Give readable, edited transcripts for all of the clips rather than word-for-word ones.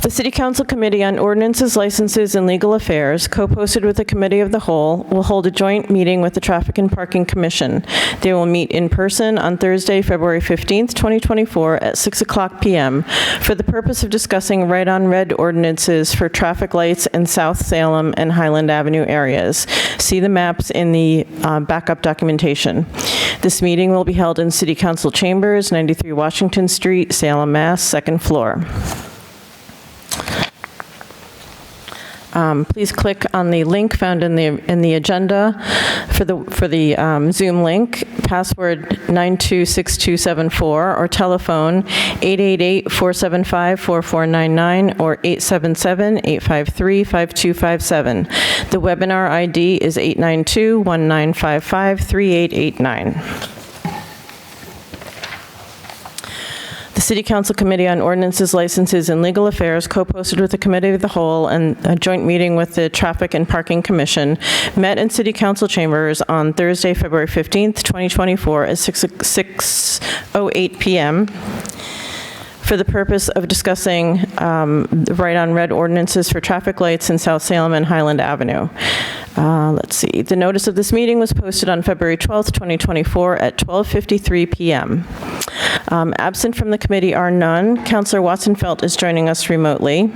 The City Council Committee on Ordinances, Licenses, and Legal Affairs, co-posted with the Committee of the Whole, will hold a joint meeting with the Traffic and Parking Commission. They will meet in person on Thursday, February 15th, 2024 at 6:00 p.m. for the purpose of discussing right-on-red ordinances for traffic lights in South Salem and Highland Avenue areas. See the maps in the backup documentation. This meeting will be held in City Council Chambers, 93 Washington Street, Salem, Mass., second floor. Please click on the link found in the agenda for the Zoom link, password 926274, or telephone 888-475-4499 or 877-853-5257. The webinar ID is 892-1955-3889. The City Council Committee on Ordinances, Licenses, and Legal Affairs, co-posted with the Committee of the Whole and a joint meeting with the Traffic and Parking Commission, met in City Council chambers on Thursday, February 15th, 2024 at 6:08 p.m. for the purpose of discussing the right-on-red ordinances for traffic lights in South Salem and Highland Avenue. Let's see. The notice of this meeting was posted on February 12th, 2024 at 12:53 p.m. Absent from the committee are none. Councillor Watson-Felt is joining us remotely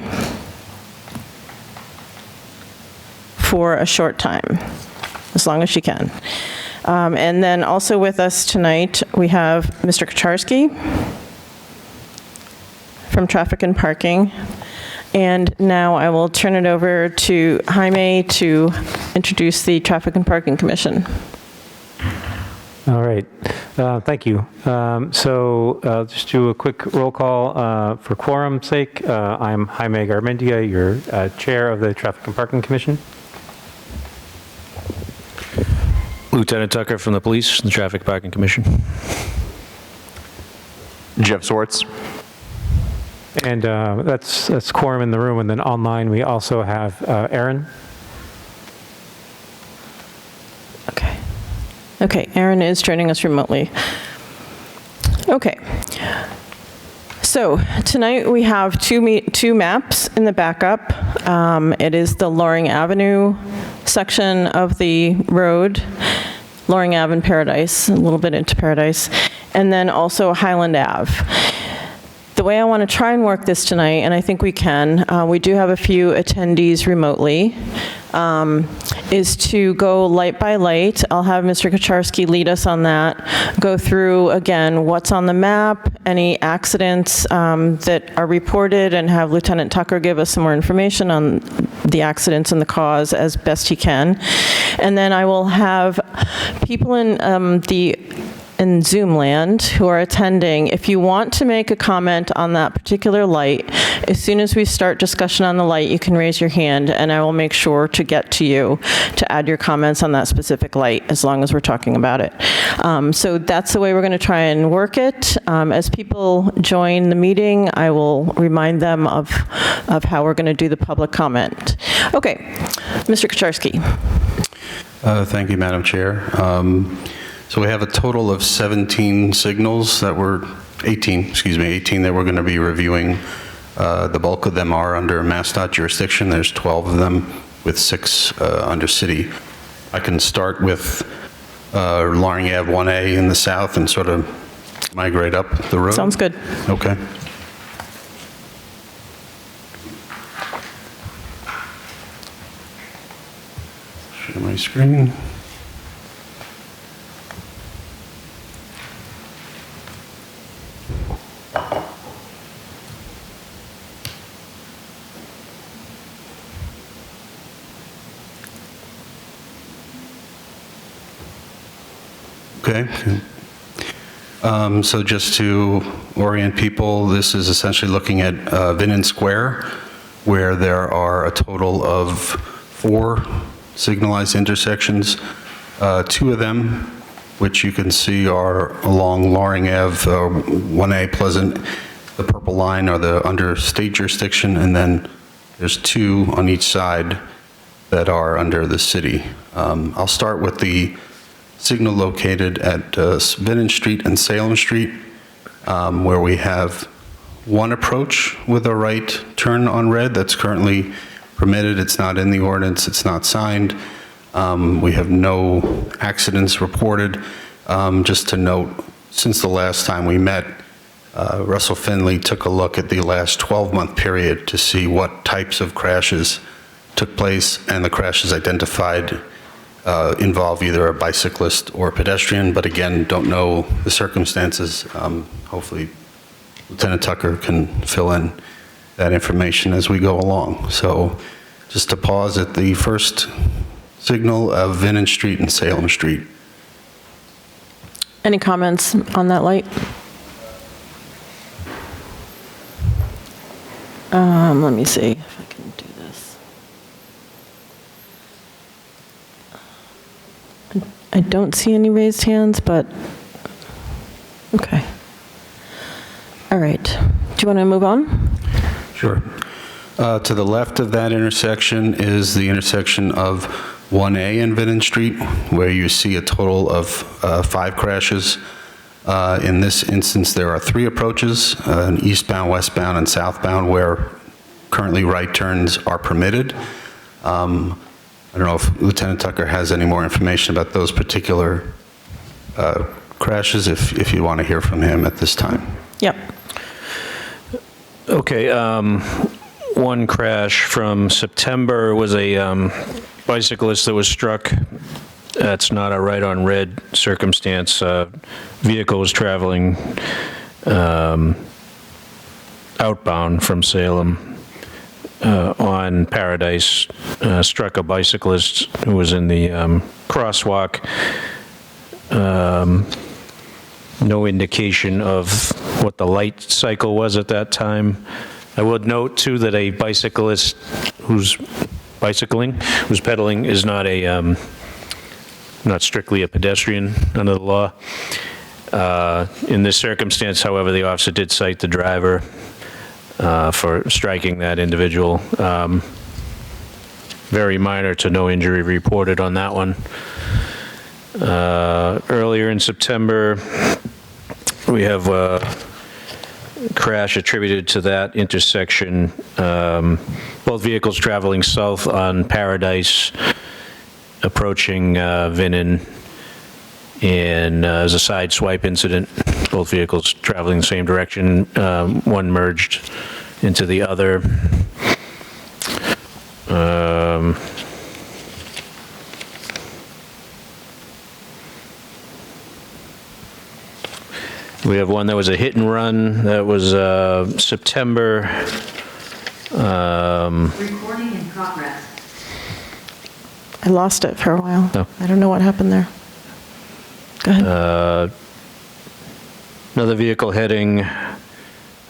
for a short time, as long as she can. And then also with us tonight, we have Mr. Kacharski from Traffic and Parking. And now I will turn it over to Jaime to introduce the Traffic and Parking Commission. All right, thank you. So just do a quick roll call for quorum's sake. I'm Jaime Garmendia, your chair of the Traffic and Parking Commission. Lieutenant Tucker from the police, the Traffic Parking Commission. Jeff Swartz. And that's quorum in the room, and then online we also have Aaron. Okay, Aaron is joining us remotely. Okay. So tonight we have two maps in the backup. It is the Loring Avenue section of the road, Loring Ave and Paradise, a little bit into Paradise, and then also Highland Ave. The way I want to try and work this tonight, and I think we can, we do have a few attendees remotely, is to go light by light. I'll have Mr. Kacharski lead us on that, go through, again, what's on the map, any accidents that are reported, and have Lieutenant Tucker give us some more information on the accidents and the cause as best he can. And then I will have people in Zoom land who are attending, if you want to make a comment on that particular light, as soon as we start discussion on the light, you can raise your hand and I will make sure to get to you to add your comments on that specific light as long as we're talking about it. So that's the way we're going to try and work it. As people join the meeting, I will remind them of how we're going to do the public comment. Okay, Mr. Kacharski. Thank you, Madam Chair. So we have a total of 18 that we're going to be reviewing. The bulk of them are under MassDOT jurisdiction. There's 12 of them with 6 under city. I can start with Loring Ave 1A in the south and sort of migrate up the road. Sounds good. Okay. Share my screen. Okay. So just to orient people, this is essentially looking at Vinnon Square, where there are a total of 4 signalized intersections. 2 of them, which you can see are along Loring Ave, 1A Pleasant. The purple line are the under state jurisdiction, and then there's 2 on each side that are under the city. I'll start with the signal located at Vinnon Street and Salem Street, where we have one approach with a right turn on red. That's currently permitted. It's not in the ordinance. It's not signed. We have no accidents reported. Just to note, since the last time we met, Russell Finley took a look at the last 12-month period to see what types of crashes took place, and the crashes identified involve either a bicyclist or a pedestrian, but again, don't know the circumstances. Hopefully, Lieutenant Tucker can fill in that information as we go along. So just to pause at the first signal of Vinnon Street and Salem Street. Any comments on that light? Let me see if I can do this. I don't see any raised hands, but, okay. All right. Do you want to move on? Sure. To the left of that intersection is the intersection of 1A and Vinnon Street, where you see a total of 5 crashes. In this instance, there are 3 approaches, an eastbound, westbound, and southbound, where currently right turns are permitted. I don't know if Lieutenant Tucker has any more information about those particular crashes, if you want to hear from him at this time. Yep. Okay, one crash from September was a bicyclist that was struck. That's not a right on red circumstance. Vehicle was traveling outbound from Salem on Paradise, struck a bicyclist who was in the crosswalk. No indication of what the light cycle was at that time. I would note, too, that a bicyclist who's pedaling, is not a, not strictly a pedestrian under the law. In this circumstance, however, the officer did cite the driver for striking that individual. Very minor to no injury reported on that one. Earlier in September, we have a crash attributed to that intersection. Both vehicles traveling south on Paradise, approaching Vinnon, and as a side swipe incident, both vehicles traveling the same direction. One merged into the other. We have one that was a hit and run. That was September. Recording in progress. I lost it for a while. Oh. I don't know what happened there. Go ahead. Another vehicle heading, I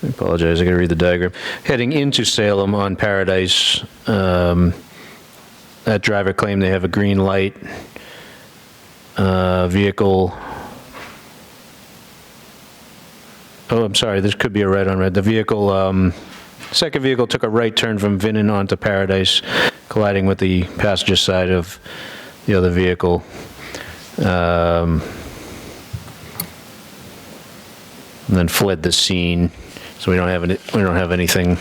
apologize, I gotta read the diagram, heading into Salem on Paradise. That driver claimed they have a green light. Vehicle, oh, I'm sorry, this could be a right on red. The vehicle, second vehicle took a right turn from Vinnon onto Paradise, colliding with the passenger side of the other vehicle. And then fled the scene. So we don't have anything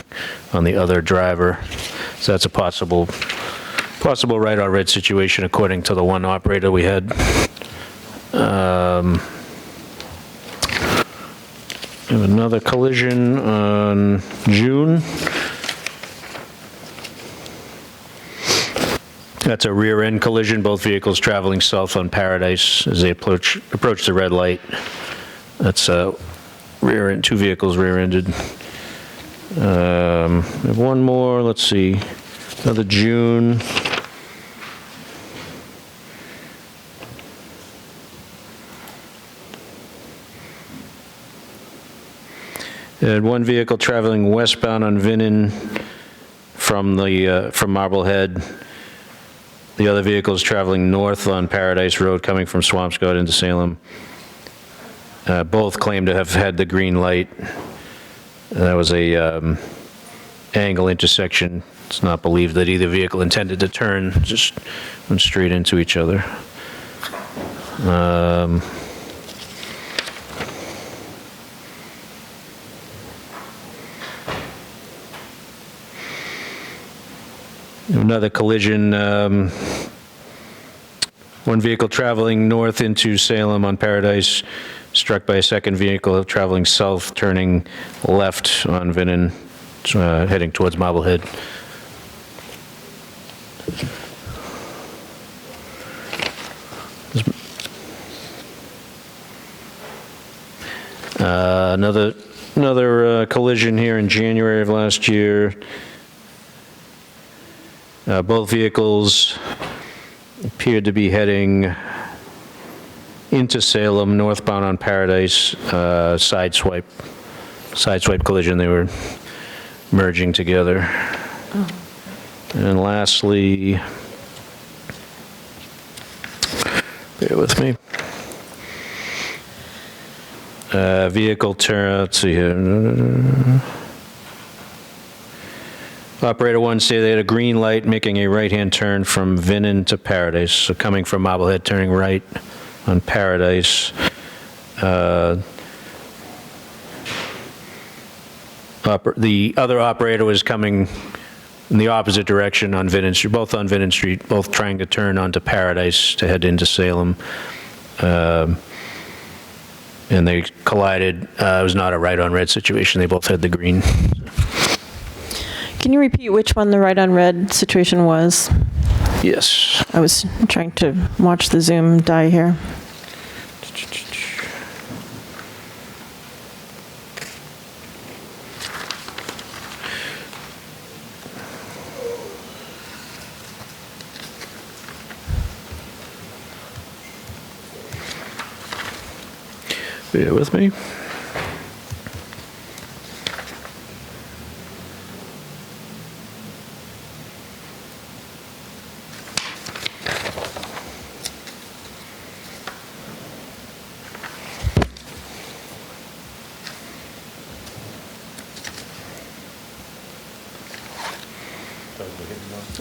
on the other driver. So that's a possible right on red situation according to the one operator we had. We have another collision on June. That's a rear end collision. Both vehicles traveling south on Paradise as they approach the red light. That's rear end, 2 vehicles rear-ended. We have one more, let's see, another June. And one vehicle traveling westbound on Vinnon from Marblehead. The other vehicle is traveling north on Paradise Road coming from Swampscott into Salem. Both claim to have had the green light. That was a angle intersection. It's not believed that either vehicle intended to turn, just went straight into each other. Another collision, one vehicle traveling north into Salem on Paradise, struck by a second vehicle traveling south, turning left on Vinnon, heading towards Marblehead. Another collision here in January of last year. Both vehicles appeared to be heading into Salem, northbound on Paradise, sideswipe collision. They were merging together. And lastly, bear with me. Vehicle turn, let's see here. Operator one said they had a green light making a right-hand turn from Vinnon to Paradise. So coming from Marblehead, turning right on Paradise. The other operator was coming in the opposite direction on Vinnon Street, both on Vinnon Street, both trying to turn onto Paradise to head into Salem. And they collided. It was not a right-on-red situation. They both had the green. Can you repeat which one the right on red situation was? Yes. I was trying to watch the Zoom die here. Bear with me.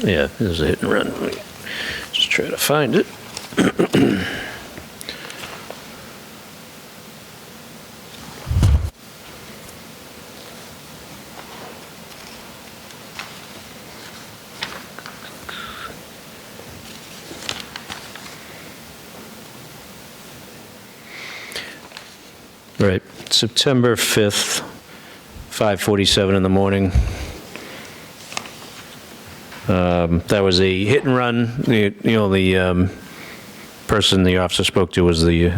Yeah, this is a hit and run. Let me just try to find it. Right, September 5th, 5:47 in the morning. That was a hit and run. The person the officer spoke to was the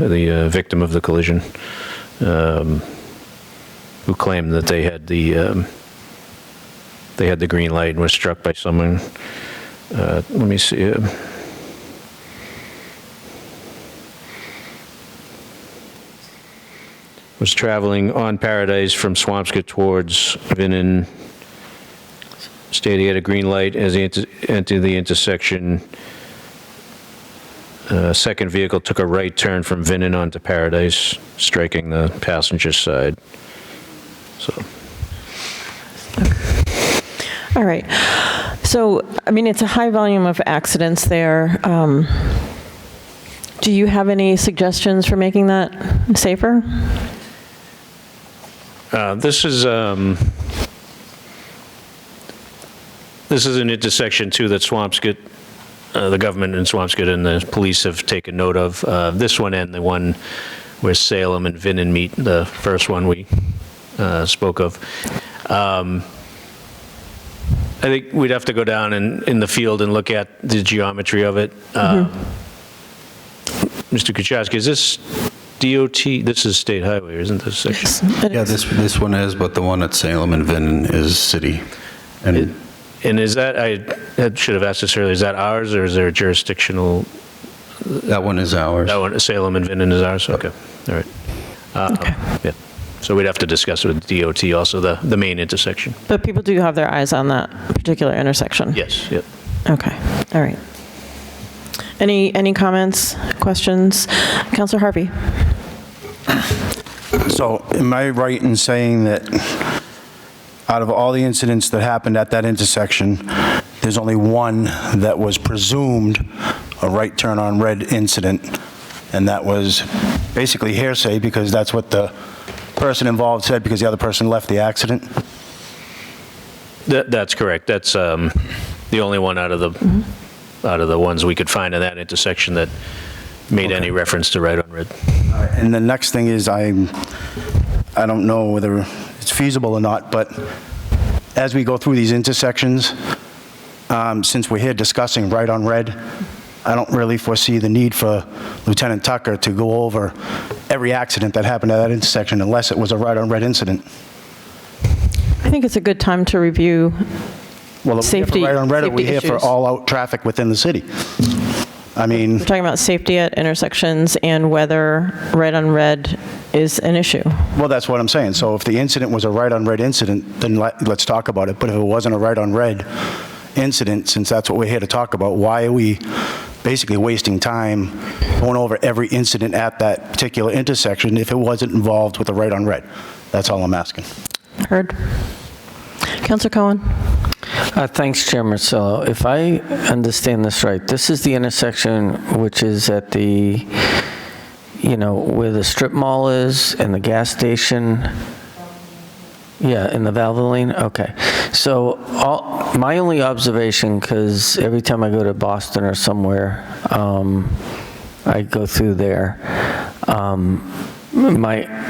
victim of the collision, who claimed that they had the green light and was struck by someone. Let me see. Was traveling on Paradise from Swampscott towards Vinnon. Stated he had a green light as he entered the intersection. Second vehicle took a right turn from Vinnon onto Paradise, striking the passenger side. So. All right. So, I mean, it's a high volume of accidents there. Do you have any suggestions for making that safer? This is an intersection too that Swampscott, the government in Swampscott and the police have taken note of. This one and the one where Salem and Vinnon meet, the first one we spoke of. I think we'd have to go down in the field and look at the geometry of it. Mr. Kucharski, is this DOT? This is state highway, isn't this section? Yeah, this one is, but the one at Salem and Vinnon is city. And is that, I should have asked this earlier, is that ours or is there a jurisdictional? that one is ours. That one, Salem and Vinnon is ours? Okay, all right. Okay. Yeah, so we'd have to discuss with DOT also, the main intersection. But people do have their eyes on that particular intersection? Yes, yep. Okay, all right. Any comments, questions? Councilor Harvey? So am I right in saying that out of all the incidents that happened at that intersection, there's only one that was presumed a right turn on red incident, and that was basically hearsay because that's what the person involved said because the other person left the accident? That's correct. That's the only one out of the ones we could find in that intersection that made any reference to right on red. And the next thing is, I don't know whether it's feasible or not, but as we go through these intersections, since we're here discussing right on red, I don't really foresee the need for Lieutenant Tucker to go over every accident that happened at that intersection unless it was a right on red incident. I think it's a good time to review Well, are we here for Safety- right on red, or are we safety here for issues. all-out traffic within the city? I mean, We're talking about safety at intersections and whether right on red is an issue. well, that's what I'm saying. So if the incident was a right on red incident, then let's talk about it. But if it wasn't a right on red incident, since that's what we're here to talk about, why are we basically wasting time going over every incident at that particular intersection if it wasn't involved with a right on red? That's all I'm asking. Heard. Councilor Cohen? Thanks, Chair Marcello. If I understand this right, this is the intersection which is at the, where the strip mall is and the gas station. Yeah, in the Valvoline? Okay. So my only observation, because every time I go to Boston or somewhere, I go through there,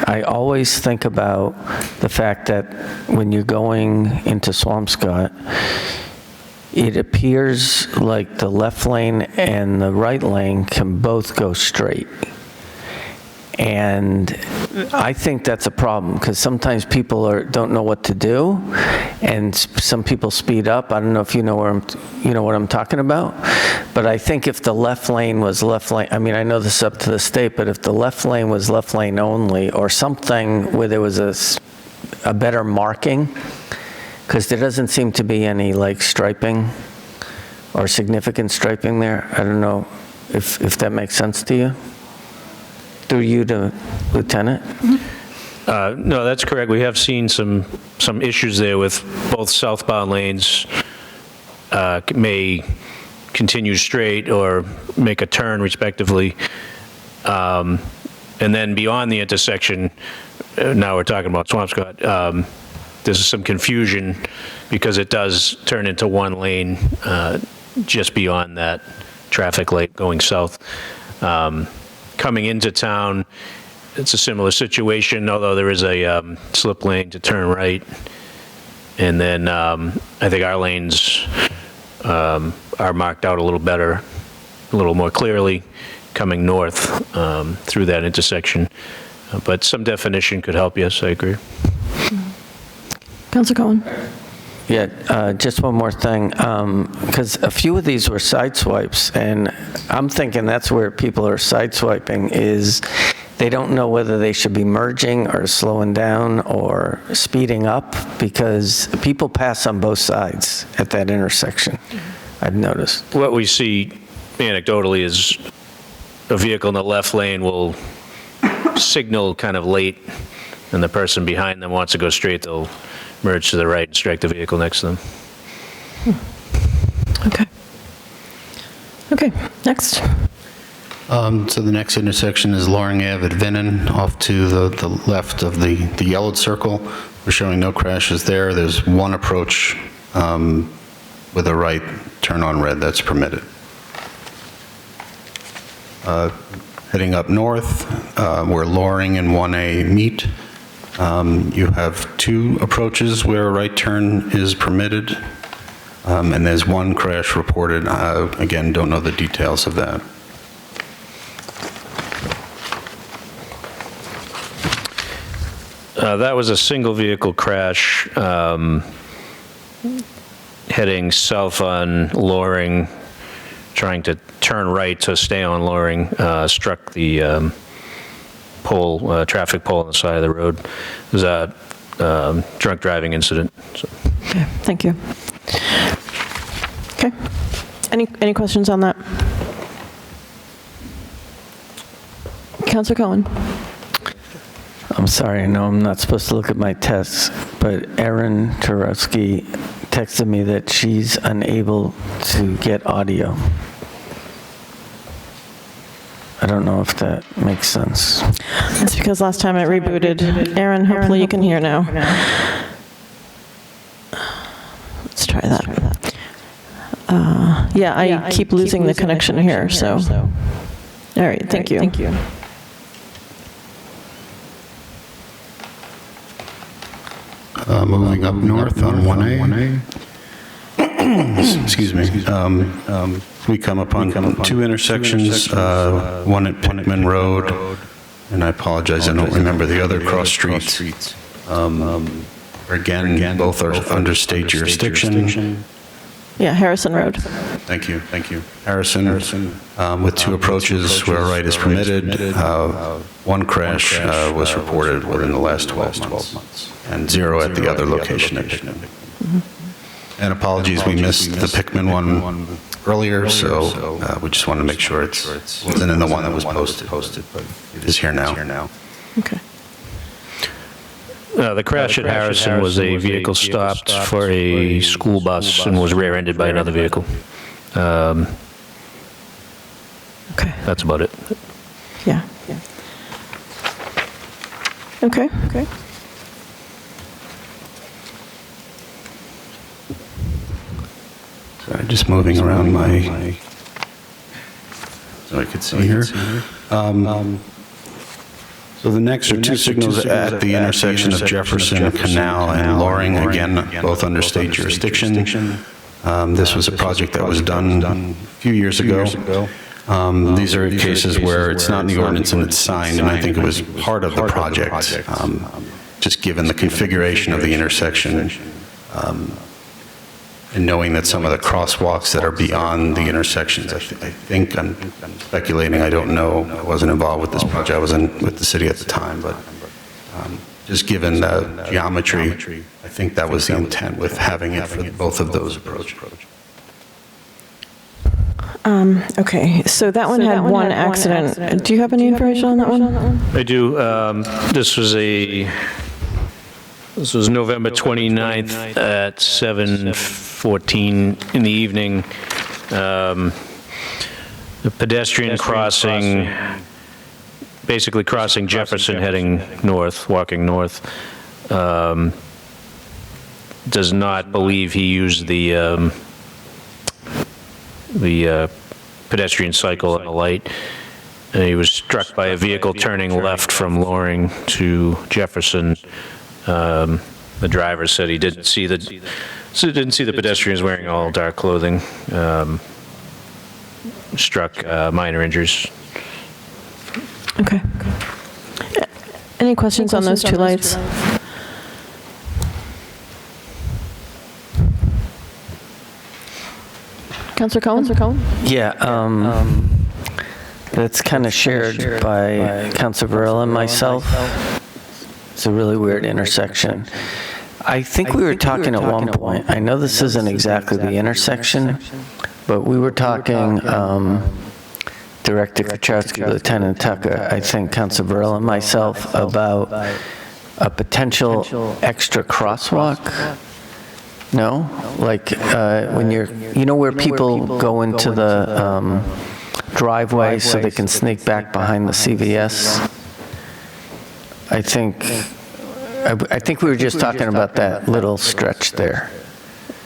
I always think about the fact that when you're going into Swampscott, it appears like the left lane and the right lane can both go straight. And I think that's a problem, because sometimes people don't know what to do, and some people speed up. I don't know if you know what I'm talking about, but I think if the left lane was left lane, I mean, I know this is up to the state, but if the left lane was left lane only, or something where there was a better marking, because there doesn't seem to be any like striping or significant striping there. I don't know if that makes sense to you. Through you to Lieutenant? No, that's correct. We have seen some issues there with both southbound lanes may continue straight or make a turn respectively. And then beyond the intersection, now we're talking about Swampscott, there's some confusion because it does turn into one lane just beyond that traffic light going south. Coming into town, it's a similar situation, although there is a slip lane to turn right. And then I think our lanes are marked out a little better, a little more clearly coming north through that intersection. But some definition could help, yes, I agree. Councilor Cohen? Yeah, just one more thing, because a few of these were side swipes, and I'm thinking that's where people are side swiping, is they don't know whether they should be merging or slowing down or speeding up, because people pass on both sides at that intersection, I've noticed. What we see anecdotally is a vehicle in the left lane will signal kind of late, and the person behind them wants to go straight, they'll merge to the right and strike the vehicle next to them. Okay. Okay, next. So the next intersection is Loring Ave at Vinnon, off to the left of the yellowed circle. We're showing no crashes there. There's one approach with a right turn on red that's permitted. Heading up north, where Loring and 1A meet, you have two approaches where a right turn is permitted, and there's one crash reported. Again, don't know the details of that. That was a single vehicle crash heading south on Loring, trying to turn right to stay on Loring, struck the pole, traffic pole on the side of the road. It was a drunk driving incident. So. Okay, thank you. Okay. Any questions on that? Councilor Cohen? I'm sorry, I know I'm not supposed to look at my tests, but Erin Turowski texted me that she's unable to get audio. I don't know if that makes sense. That's because last time it rebooted. Aaron, hopefully you can hear now. Let's try that. Yeah, I keep losing the connection here, so. All right, thank you. Thank you. Moving up north on 1A. Excuse me. We come upon two intersections, one at Pittman Road, and I apologize, I don't remember the other cross streets. Again, both are under state jurisdiction. Yeah, Harrison Road. Thank you. Harrison, with two approaches where a right is permitted. One crash was reported within the last 12 months, and 0 at the other location at Pickman. And apologies, we missed the Pickman one earlier, so we just wanted to make sure it wasn't in the one that was posted, but it is here now. Okay. The crash at Harrison was a vehicle stopped for a school bus and was rear-ended by another vehicle. Okay. That's about it. Yeah. Okay. Sorry, just moving around so I could see here. So the next are two signals at the intersection of Jefferson Canal and Loring, again, both under state jurisdiction. This was a project that was done a few years ago. These are cases where it's not in the ordinance and it's signed, and I think it was part of the project, just given the configuration of the intersection, and knowing that some of the crosswalks that are beyond the intersections, I think, I'm speculating, I don't know, I wasn't involved with this project, I was with the city at the time, but just given the geometry, I think that was the intent with having it for both of those approaches. Okay, so that one had one accident. Do you have any information on that one? I do. This was November 29th at 7:14 in the evening. The pedestrian crossing, basically crossing Jefferson heading north, walking north, does not believe he used the pedestrian cycle at the light. He was struck by a vehicle turning left from Loring to Jefferson. The driver said he didn't see the pedestrians wearing all dark clothing. Struck minor injuries. Okay. Any questions on those two lights? Councilor Cohen? Yeah, that's kind of shared by Councilor Varela and myself. It's a really weird intersection. I think we were talking at one point, I know this isn't exactly the intersection, but we were talking, Director Kucharski, Lieutenant Tucker, I think Councilor Varela and myself, about a potential extra crosswalk. No? Like when you know where people go into the driveway so they can sneak back behind the CVS? I think we were just talking about that little stretch there.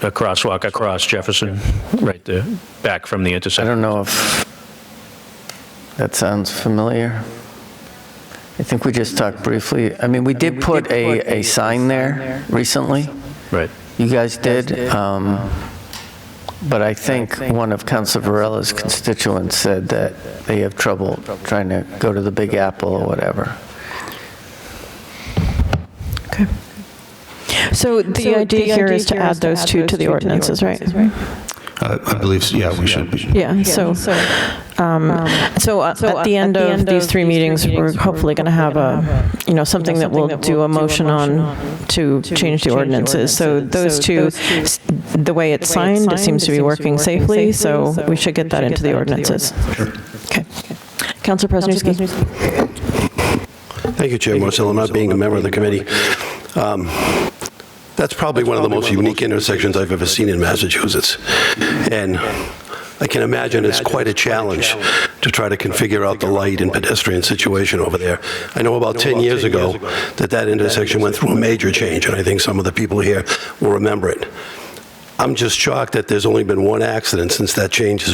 A crosswalk across Jefferson, right there, back from the I intersection. don't know if that sounds familiar. I think we just talked briefly. I mean, we did put a sign there recently. Right. You guys did. But I think one of Councilor Varela's constituents said that they have trouble trying to go to the Big Apple or whatever. Okay. So the idea here is to add those two to the ordinances, right? I believe, so, yeah, we should be. Yeah, so at the end of these three meetings, we're hopefully going to have something that we'll do a motion on to change the ordinances. So those two, the way it's signed, it seems to be working safely, so we should get that into the ordinances. Okay. Councilor Presnowski. Thank you, Chair Morcillo. Not being a member of the committee, that's probably one of the most unique intersections I've ever seen in Massachusetts. And I can imagine it's quite a challenge to try to configure out the light and pedestrian situation over there. I know about 10 years ago that intersection went through a major change, and I think some of the people here will remember it. I'm just shocked that there's only been one accident since that change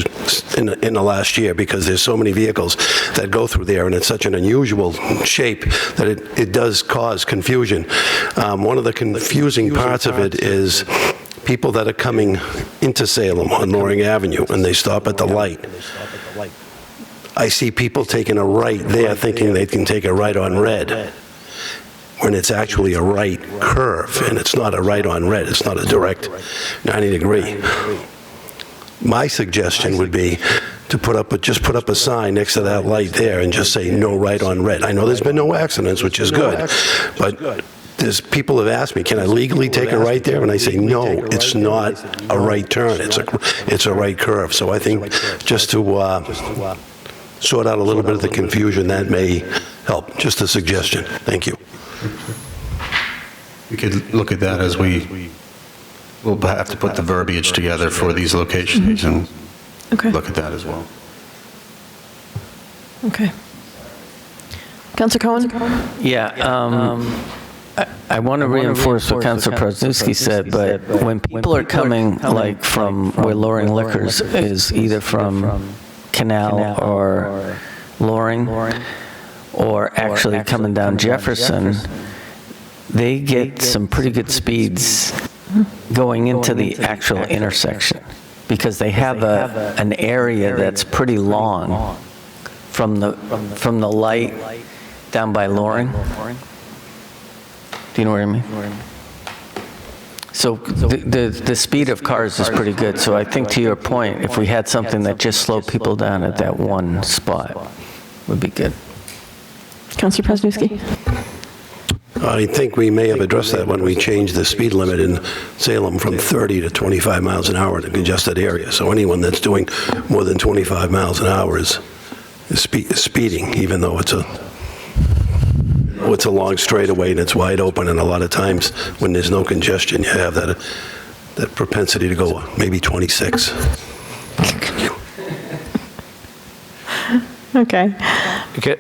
in the last year, because there's so many vehicles that go through there, and it's such an unusual shape that it does cause confusion. One of the confusing parts of it is people that are coming into Salem on Loring Avenue, and they stop at the light. I see people taking a right there thinking they can take a right on red, when it's actually a right curve, and it's not a right on red. It's not a direct 90 degree. My suggestion would be to just put up a sign next to that light there and just say no right on red. I know there's been no accidents, which is good, but people have asked me, can I legally take a right there? And I say, no, it's not a right turn. It's a right curve. So I think just to sort out a little bit of the confusion, that may help. Just a suggestion. Thank you. We could look at that as we'll have to put the verbiage together for these locations and Okay. look at that as well. Okay. Councilor Cohen? Yeah, I want to reinforce what Councilor Prozniewski said, but when people are coming, like from where Loring Liquors is, either from Canal or Loring, or actually coming down Jefferson, they get some pretty good speeds going into the actual intersection, because they have an area that's pretty long from the light down by Loring. Do you know what I mean? So the speed of cars is pretty good. So I think, to your point, if we had something that just slowed people down at that one spot, would be good. Councilor Prozniewski? I think we may have addressed that when we changed the speed limit in Salem from 30 to 25 miles an hour in a congested area. So anyone that's doing more than 25 miles an hour is speeding, even though it's a long straightaway and it's wide open, and a lot of times when there's no congestion, you have that propensity to go maybe 26. Okay. Okay,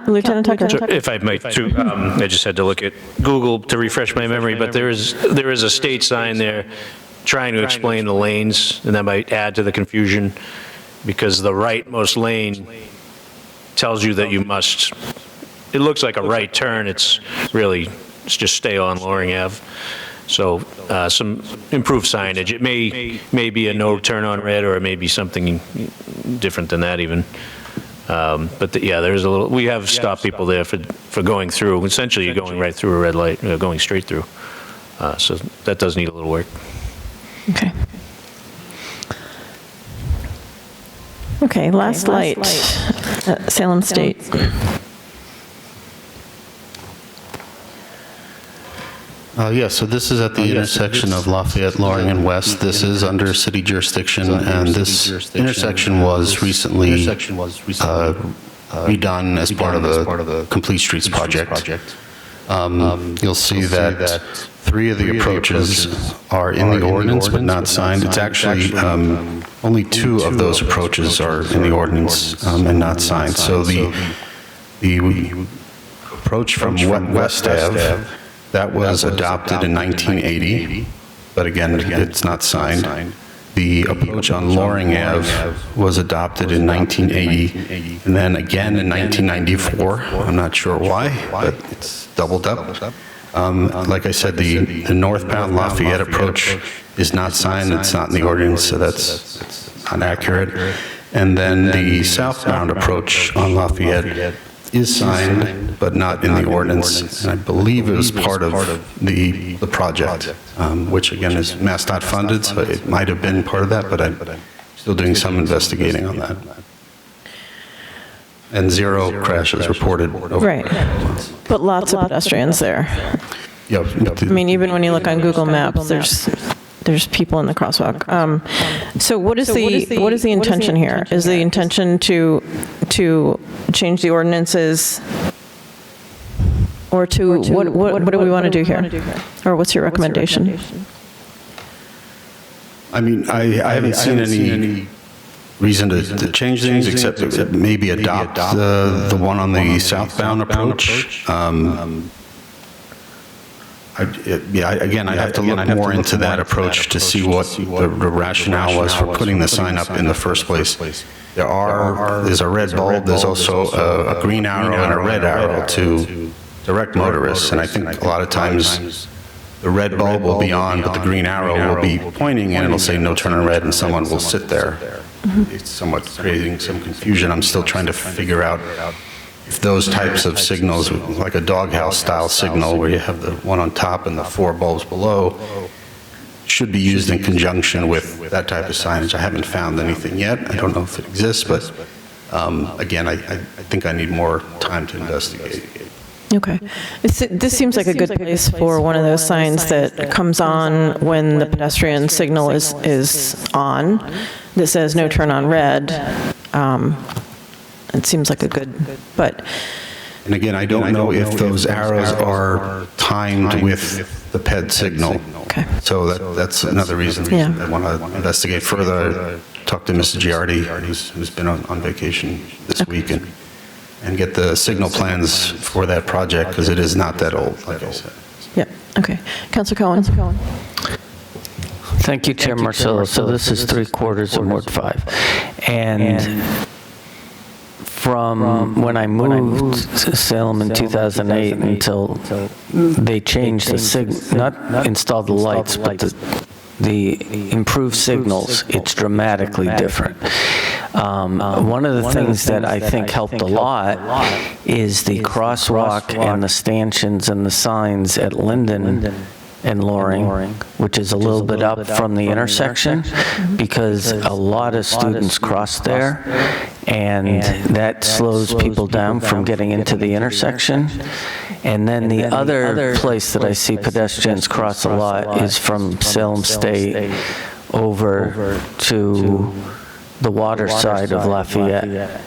Lieutenant Tucker? if I might, I just had to look at Google to refresh my memory, but there is a state sign there trying to explain the lanes, and that might add to the confusion, because the rightmost lane tells you that you must, it looks like a right turn, it's just stay on Loring Ave. So some improved signage. It may be a no turn on red, or it may be something different than that even. But yeah, there's a little, we have stopped people there for going through. Essentially, you're going right through a red light, going straight through. So that does need a little work. Okay. Okay, last light, Salem State. Yes, so this is at the intersection of Lafayette, Loring, and West. This is under city jurisdiction, and this intersection was recently redone as part of the Complete Streets project. You'll see that 3 of the approaches are in the ordinance but not signed. It's actually only 2 of those approaches are in the ordinance and not signed. So the approach from West Ave, that was adopted in 1980, but again, it's not signed. The approach on Loring Ave was adopted in 1980, and then again in 1994. I'm not sure why, but it's doubled up. Like I said, the northbound Lafayette approach is not signed. It's not in the ordinance, so that's not accurate. And then the southbound approach on Lafayette is signed, but not in the ordinance. And I believe it was part of the project, which again is MassDOT funded, so it might have been part of that, but I'm still doing some investigating on that. And 0 crashes reported over. Right, but lots of pedestrians there. Yep. I mean, even when you look on Google Maps, there's people in the crosswalk. So what is the intention here? Is the intention to change the ordinances, or what do we want to do here? Or what's your recommendation? I mean, I haven't seen any reason to change things, except maybe adopt the one on the southbound approach. Again, I'd have to look more into that approach to see what the rationale was for putting the sign up in the first place. There's a red bulb, there's also a green arrow and a red arrow to direct motorists, and I think a lot of times the red bulb will be on, but the green arrow will be pointing, and it'll say no turn on red, and someone will sit there. It's somewhat creating some confusion. I'm still trying to figure out if those types of signals, like a doghouse-style signal where you have the one on top and the 4 bulbs below, should be used in conjunction with that type of signage. I haven't found anything yet. I don't know if it exists, but again, I think I need more time to investigate. Okay. This seems like a good place for one of those signs that comes on when the pedestrian signal is on, that says no turn on red. It seems like a good, but... And again, I don't know if those arrows are timed with the PED signal. Okay. So that's another reason I want to investigate further. Talk to Mrs. Giardi, who's been on vacation this week, and get the signal plans for that project, because it is not that old, like I said. Yeah, okay. Councilor Cohen. Thank you, Chair Marcillo. So this is 3/4 of Ward 5. And from when I moved to Salem in 2008 until they changed the not installed the lights, but the improved signals, it's dramatically different. One of the things that I think helped a lot is the crosswalk and the stanchions and the signs at Linden and Loring, which is a little bit up from the intersection, because a lot of students cross there, and that slows people down from getting into the intersection. And then the other place that I see pedestrians cross a lot is from Salem State over to the water side of Lafayette.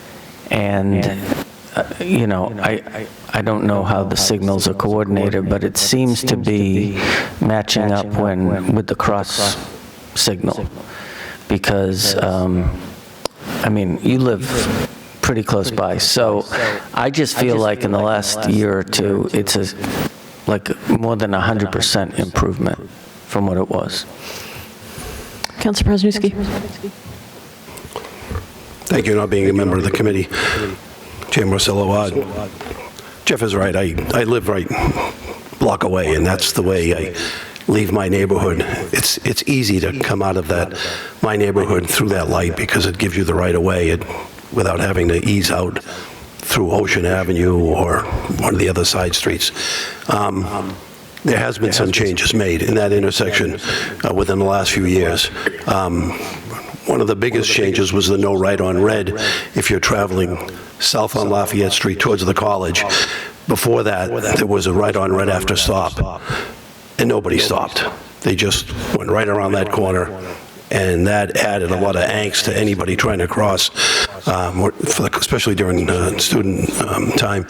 And you know, I don't know how the signals are coordinated, but it seems to be matching up with the cross signal, because I mean, you live pretty close by, so I just feel like in the last year or two, it's like more than 100% improvement from what it was. Councilor Presnewski. Thank you, not being a member of the committee. Chair Marcillo, Jeff is right. I live right block away, and that's the way I leave my neighborhood. It's easy to come out of my neighborhood through that light, because it gives you the right of way without having to ease out through Ocean Avenue or one of the other side streets. There has been some changes made in that intersection within the last few years. One of the biggest changes was the no right on red if you're traveling south on Lafayette Street towards the college. Before that, there was a right on red after stop, and nobody stopped. They just went right around that corner, and that added a lot of angst to anybody trying to cross, especially during student time.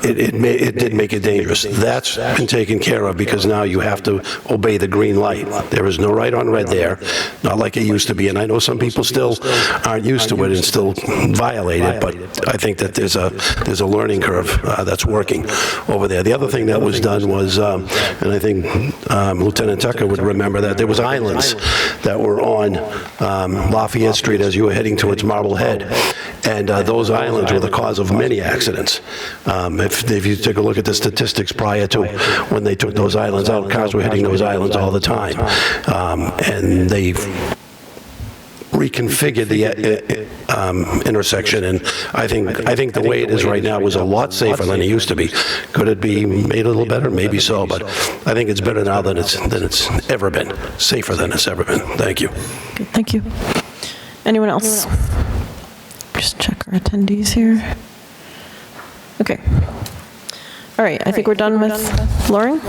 It did make it dangerous. That's been taken care of, because now you have to obey the green light. There is no right on red there, not like it used to be. And I know some people still aren't used to it and still violate it, but I think that there's a learning curve that's working over there. The other thing that was done was, and I think Lieutenant Tucker would remember that, there was islands that were on Lafayette Street as you were heading towards Marblehead. And those islands were the cause of many accidents. If you take a look at the statistics prior to when they took those islands out, cars were hitting those islands all the time. And they've reconfigured the intersection, and I think the way it is right now is a lot safer than it used to be. Could it be made a little better? Maybe so, but I think it's better now than it's ever been. Safer than it's ever been. Thank you. Good, thank you. Anyone else? Just check our attendees here. Okay. All right, I think we're done with Loring.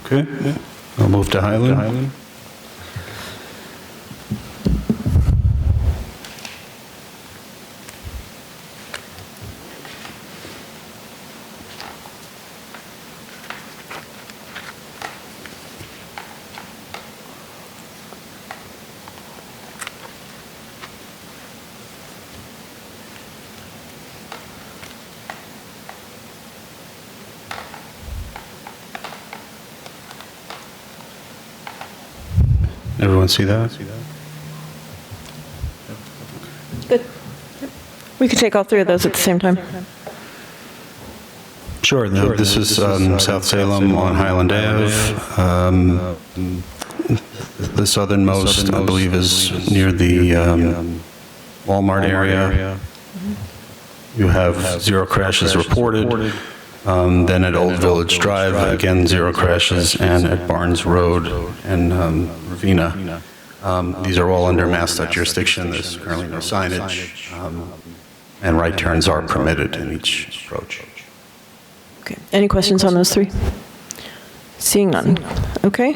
Okay, I'll move to Highland. Everyone see that? Good. We could take all three of those at the same time. Sure. This is South Salem on Highland Ave. The southernmost, I believe, is near the Walmart area. You have 0 crashes reported. Then at Old Village Drive, again, 0 crashes, and at Barnes Road and Ravina. These are all under MassDOT jurisdiction. There's currently no signage, and right turns are permitted in each approach. Okay. Any questions on those three? Seeing none. Okay.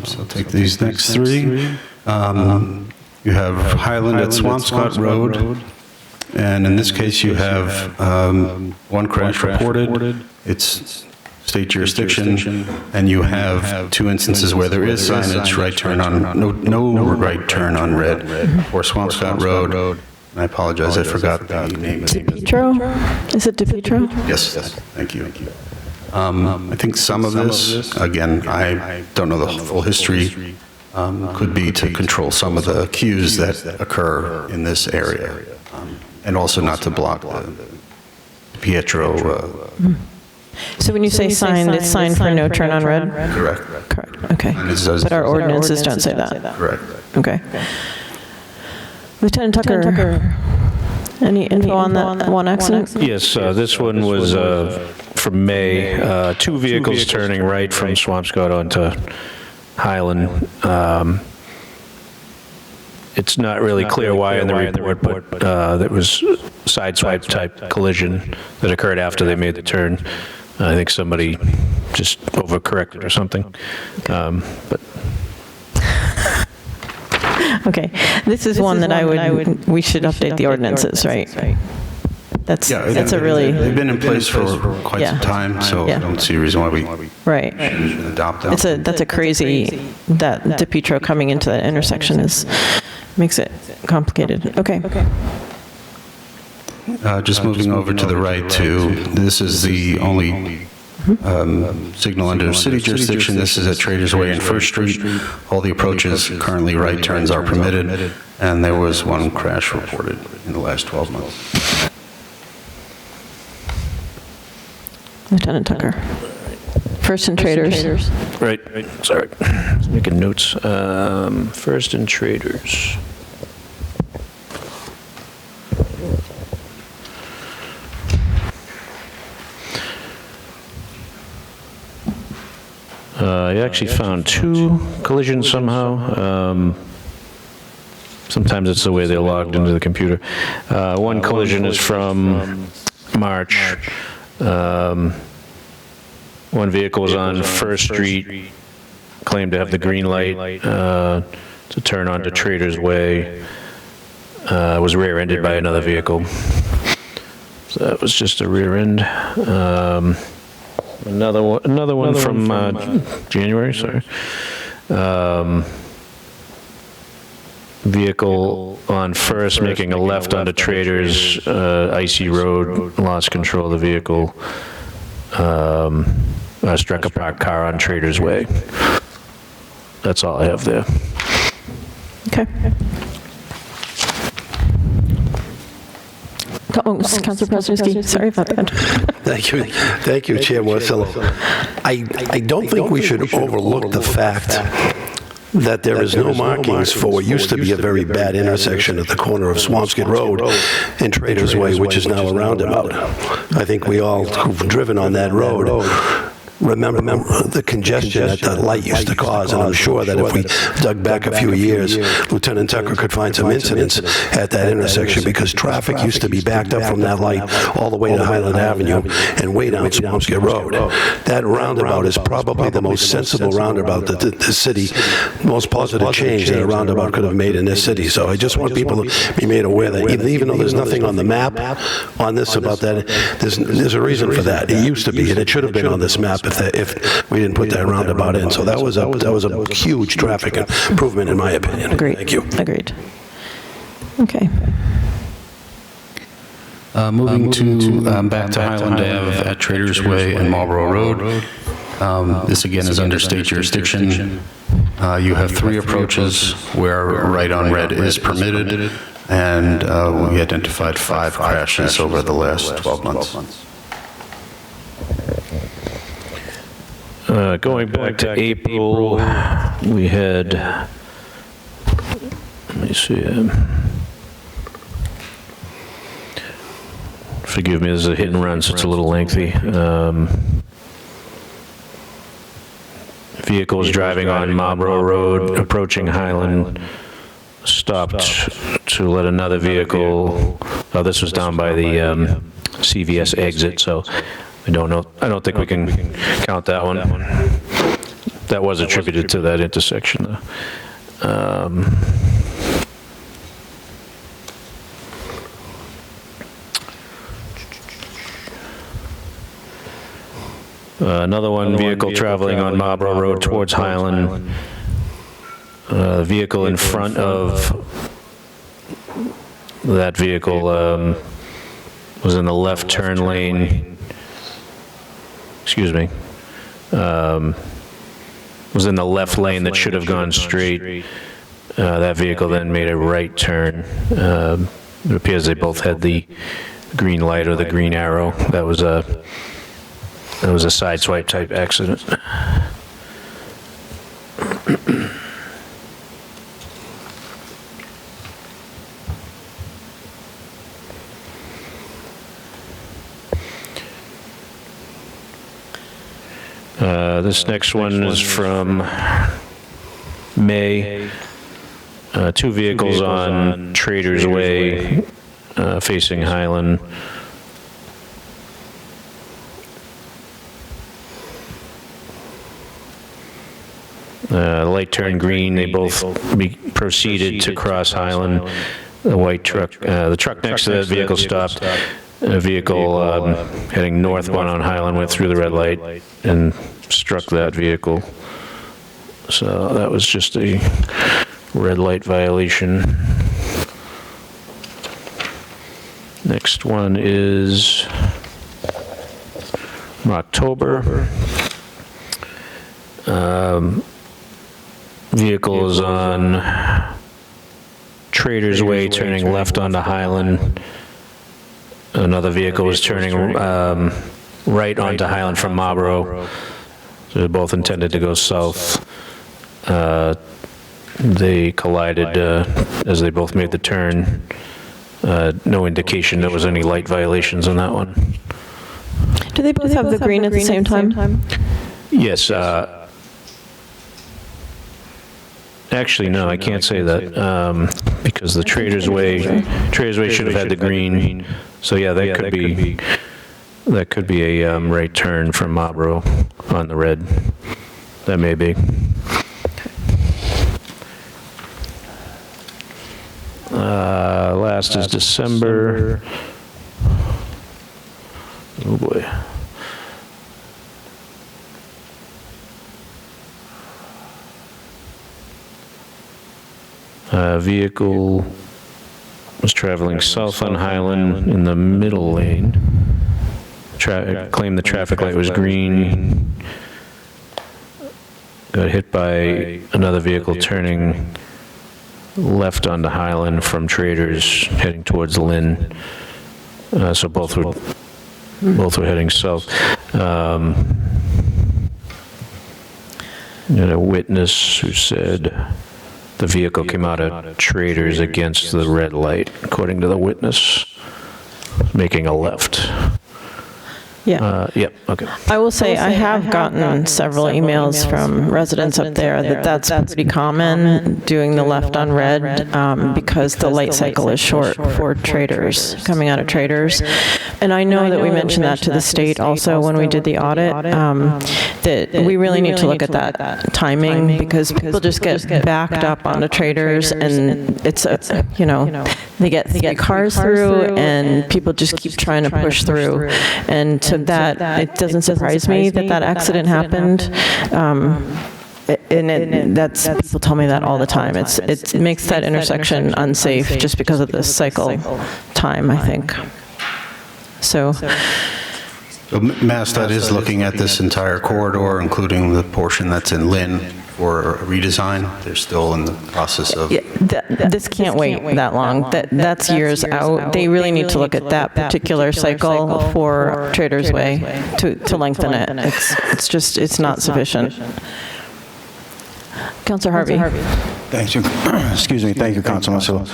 So take these next three. You have Highland at Swampscott Road, and in this case you have 1 crash reported. It's state jurisdiction, and you have 2 instances where there is signage, right turn on, no right turn on red for Swampscott Road. And I apologize, I forgot the name of it. DePietro? Is it DePietro? Yes, thank you. I think some of this, again, I don't know the full history, could be to control some of the queues that occur in this area, and also not to block the Pietro. So when you say signed, it's signed for no turn on red? Correct. Okay. But our ordinances don't say that? Correct. Okay. Lieutenant Tucker, any info on that one accident? Yes, this one was from May. 2 vehicles turning right from Swampscott onto Highland. It's not really clear why in the report, but there was sideswipe type collision that occurred after they made the turn. I think somebody just overcorrected or something. But Okay, this is one that we should update the ordinances, right? That's a really... They've been in place for quite some time, so I don't see a reason why we right. shouldn't adopt them. That's a crazy, that DePietro coming into that intersection makes it complicated. Okay. Just moving over to the right too, this is the only signal under city jurisdiction. This is at Traders Way and First Street. All the approaches, currently right turns are permitted, and there was 1 crash reported in the last 12 months. Lieutenant Tucker. First and Traders. right, sorry, just making notes. First and Traders. I actually found 2 collisions somehow. Sometimes it's the way they're logged into the computer. One collision is from March. One vehicle was on First Street, claimed to have the green light to turn onto Traders Way. Was rear-ended by another vehicle. So that was just a rear end. Another one from January, sorry. Vehicle on First making a left onto Traders, icy road, lost control of the vehicle. Struck a parked car on Traders Way. That's all I have there. Okay. Oh, Councilor Prezinski, sorry about that. Thank you, Chair Marcello. I don't think we should overlook the fact that there is no markings for what used to be a very bad intersection at the corner of Swampscott Road and Traders Way, which is now a roundabout. I think we all who've driven on that road remember the congestion that that light used to cause, and I'm sure that if we dug back a few years, Lieutenant Tucker could find some incidents at that intersection, because traffic used to be backed up from that light all the way to Highland Avenue and way down Swampscott Road. That roundabout is probably the most sensible roundabout that the city, most positive change that a roundabout could have made in this city. So I just want people to be made aware that even though there's nothing on the map on this about that, there's a reason for that. It used to be, and it should have been on this map if we didn't put that roundabout in. So that was a huge traffic improvement, in my opinion. Agreed. Thank you. Agreed. Okay. Moving to back to Highland Ave at Traders Way and Marlborough Road. This again is under state jurisdiction. You have 3 approaches where right on red is permitted, and we identified 5 crashes over the last 12 months. Going back to April, we had, let me see, forgive me, this is a hit and run, so it's a little lengthy. Vehicle was driving on Marlborough Road, approaching Highland, stopped to let another vehicle, oh, this was down by the CVS exit, so I don't know, I don't think we can count that one. That was attributed to that intersection, though. Another one, vehicle traveling on Marlborough Road towards Highland. Vehicle in front of that vehicle was in the left turn lane. Excuse me. Was in the left lane that should have gone straight. That vehicle then made a right turn. It appears they both had the green light or the green arrow. That was a side swipe type accident. This next one is from May. 2 vehicles on Traders Way facing Highland. Light turned green. They both proceeded to cross Highland. The white truck, the truck next to that vehicle stopped. A vehicle heading northbound on Highland went through the red light and struck that vehicle. So that was just a red light violation. Next one is from October. Vehicle is on Traders Way turning left onto Highland. Another vehicle was turning right onto Highland from Marlborough. So they're both intended to go south. They collided as they both made the turn. No indication there was any light violations on that one. Do they both have the green at the same time? Yes. Actually, no, I can't say that because the Traders Way should have had the green. So yeah, that could be a right turn from Marlborough on the red. That may be. Last is December. Oh boy. Vehicle was traveling south on Highland in the middle lane. Claimed the traffic light was green. Got hit by another vehicle turning left onto Highland from Traders heading towards Lynn. So both were heading south. We had a witness who said the vehicle came out of Traders against the red light, according to the witness, making a left. Yeah. Yep, okay. I will say I have gotten several emails from residents up there that that's pretty common, doing the left on red, because the light cycle is short for Traders, coming out of Traders. And I know that we mentioned that to the state also when we did the audit, that we really need to look at that timing, because people just get backed up onto Traders, and it's, they get 3 cars through, and people just keep trying to push through. And to that, it doesn't surprise me that that accident happened. And that's, people tell me that all the time. It makes that intersection unsafe just because of the cycle time, I think. So, So MassDOT is looking at this entire corridor, including the portion that's in Lynn, for a redesign. They're still in the process of... yeah, this can't wait that long. That's years out. They really need to look at that particular cycle for Traders Way to lengthen it. It's just, it's not sufficient. Councilor Harvey. Thank you. Excuse me. Thank you, Councilman Silla.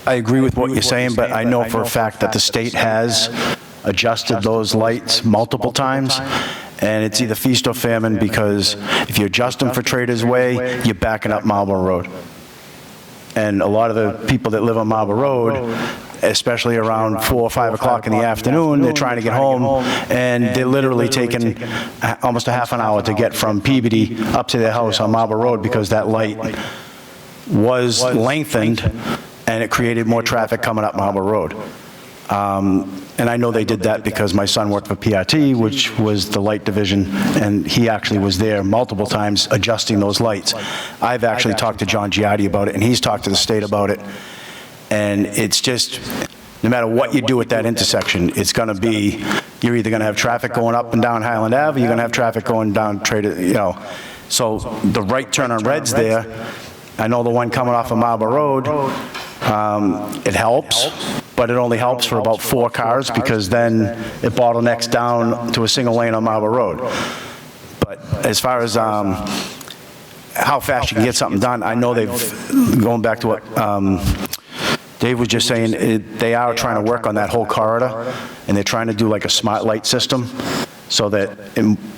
I agree with what you're saying, but I know for a fact that the state has adjusted those lights multiple times, and it's either feast or famine, because if you adjust them for Traders Way, you're backing up Marlborough Road. And a lot of the people that live on Marlborough Road, especially around 4 or 5 o'clock in the afternoon, they're trying to get home, and they're literally taking almost a half an hour to get from Peabody up to their house on Marlborough Road, because that light was lengthened, and it created more traffic coming up Marlborough Road. And I know they did that because my son worked for PRT, which was the light division, and he actually was there multiple times adjusting those lights. I've actually talked to John Giardi about it, and he's talked to the state about it. And it's just, no matter what you do at that intersection, it's going to be, you're either going to have traffic going up and down Highland Ave, or you're going to have traffic going down So the right turn on red's there. I know the one coming off of Marlborough Road, it helps, but it only helps for about 4 cars, because then it bottlenecks down to a single lane on Marlborough Road. But as far as how fast you can get something done, I know going back to what Dave was just saying, they are trying to work on that whole corridor, and they're trying to do like a smart light system so that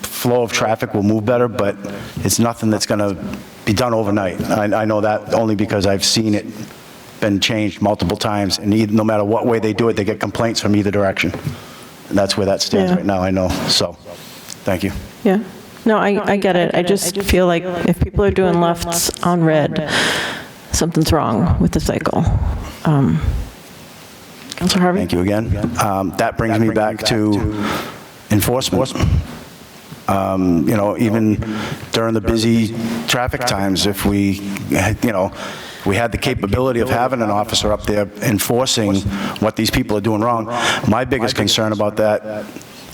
flow of traffic will move better, but it's nothing that's going to be done overnight. I know that only because I've seen it been changed multiple times, and no matter what way they do it, they get complaints from either direction. And that's where that stands right now, I know. So, thank you. Yeah. No, I get it. I just feel like if people are doing lefts on red, something's wrong with the cycle. Councilor Harvey? Thank you again. That brings me back to enforcement. Even during the busy traffic times, if we had the capability of having an officer up there enforcing what these people are doing wrong. My biggest concern about that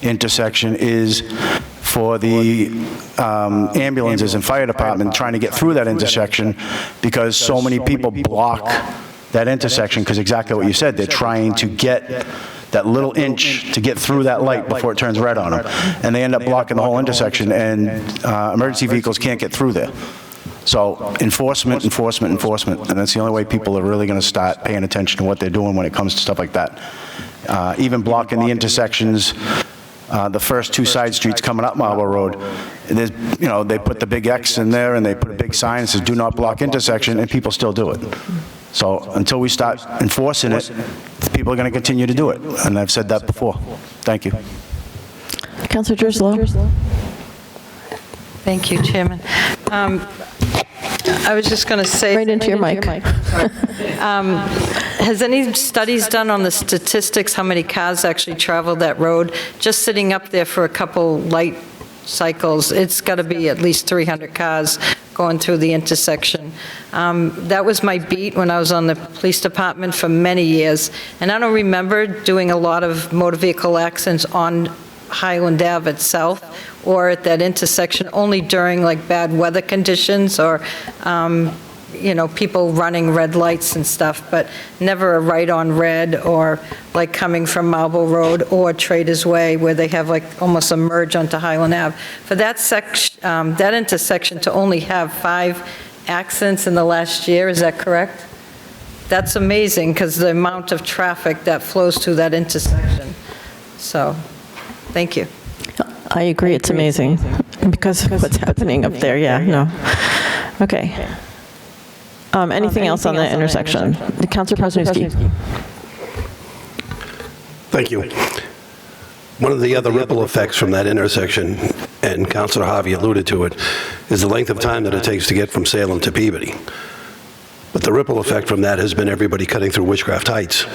intersection is for the ambulances and fire department trying to get through that intersection, because so many people block that intersection, because exactly what you said, they're trying to get that little inch to get through that light before it turns red on them. And they end up blocking the whole intersection, and emergency vehicles can't get through there. So enforcement, and that's the only way people are really going to start paying attention to what they're doing when it comes to stuff like that. Even blocking the intersections, the first 2 side streets coming up Marlborough Road, there's, they put the big X in there, and they put a big sign that says "Do not block intersection," and people still do it. So until we start enforcing it, people are going to continue to do it, and I've said that before. Thank you. Councilor Gerslow. Thank you, Chairman. I was just going to say... Right into your mic. Has any studies done on the statistics, how many cars actually travel that road? Just sitting up there for a couple light cycles, it's got to be at least 300 cars going through the intersection. That was my beat when I was on the police department for many years, and I don't remember doing a lot of motor vehicle accidents on Highland Ave itself or at that intersection, only during like bad weather conditions or people running red lights and stuff, but never a right on red, or like coming from Marlborough Road or Traders Way, where they have like almost a merge onto Highland Ave. For that that intersection to only have 5 accidents in the last year, is that correct? That's amazing, because the amount of traffic that flows through that intersection. So, thank you. I agree, it's amazing, because of what's happening up there, no. Okay. Anything else on the intersection? Councilor Kwasniewski. Thank you. One of the other ripple effects from that intersection, and Councilor Harvey alluded to it, is the length of time that it takes to get from Salem to Peabody. But the ripple effect from that has been everybody cutting through Witchcraft Heights,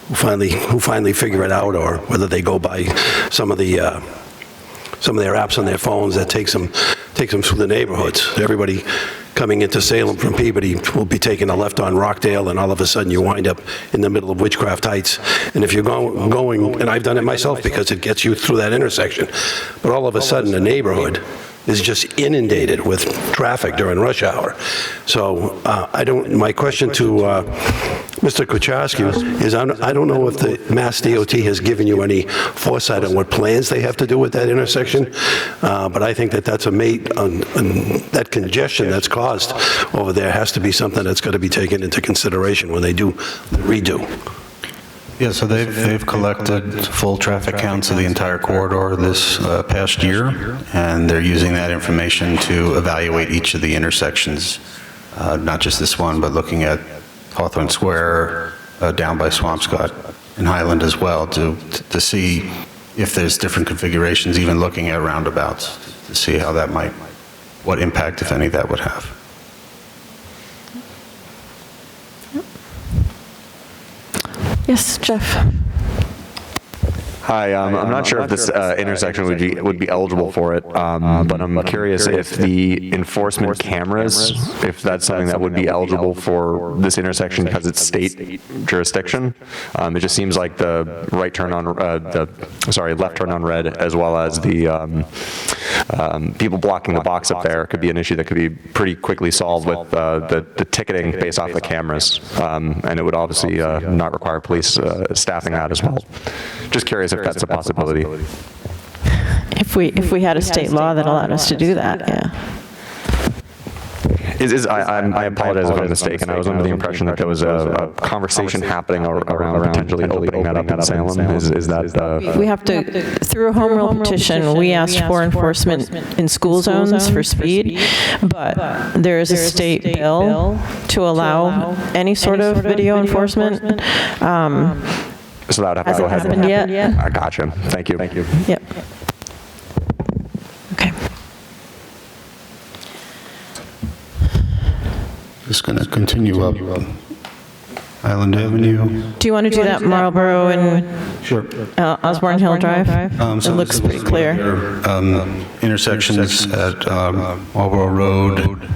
who finally figure it out, or whether they go by some of their apps on their phones that takes them through the neighborhoods. Everybody coming into Salem from Peabody will be taking a left on Rockdale, and all of a sudden you wind up in the middle of Witchcraft Heights. And if you're going, and I've done it myself because it gets you through that intersection, but all of a sudden the neighborhood is just inundated with traffic during rush hour. So my question to Mr. Kucharski is, I don't know if the Mass DOT has given you any foresight on what plans they have to do with that intersection, but I think that that's that congestion that's caused over there has to be something that's got to be taken into consideration when they do the redo. Yeah, so they've collected full traffic counts of the entire corridor this past year, and they're using that information to evaluate each of the intersections, not just this one, but looking at Hawthorne Square, down by Swampscott, and Highland as well, to see if there's different configurations, even looking at roundabouts, to see how that what impact, if any, that would have. Yes, Jeff. Hi, I'm not sure if this intersection would be eligible for it, but I'm curious if the enforcement cameras, if that's something that would be eligible for this intersection because it's state jurisdiction. It just seems like the left turn on red, as well as the people blocking the box up there could be an issue that could be pretty quickly solved with the ticketing based off the cameras, and it would obviously not require police staffing that as well. Just curious if that's a possibility. If we had a state law that allowed us to do that, yeah. I apologize if I'm mistaken. I was under the impression that there was a conversation happening around potentially opening that up in Salem. Is that? We have to, through a home rule petition, we asked for enforcement in school zones for speed, but there is a state bill to allow any sort of video enforcement. So that would have to go ahead. Hasn't happened yet. I gotcha. Thank you. Yep. Okay. Just going to continue up Highland Avenue. Do you want to do that Marlboro and Sure. Osborne Hill Drive? So It looks this is pretty clear. Intersections at Marlboro Road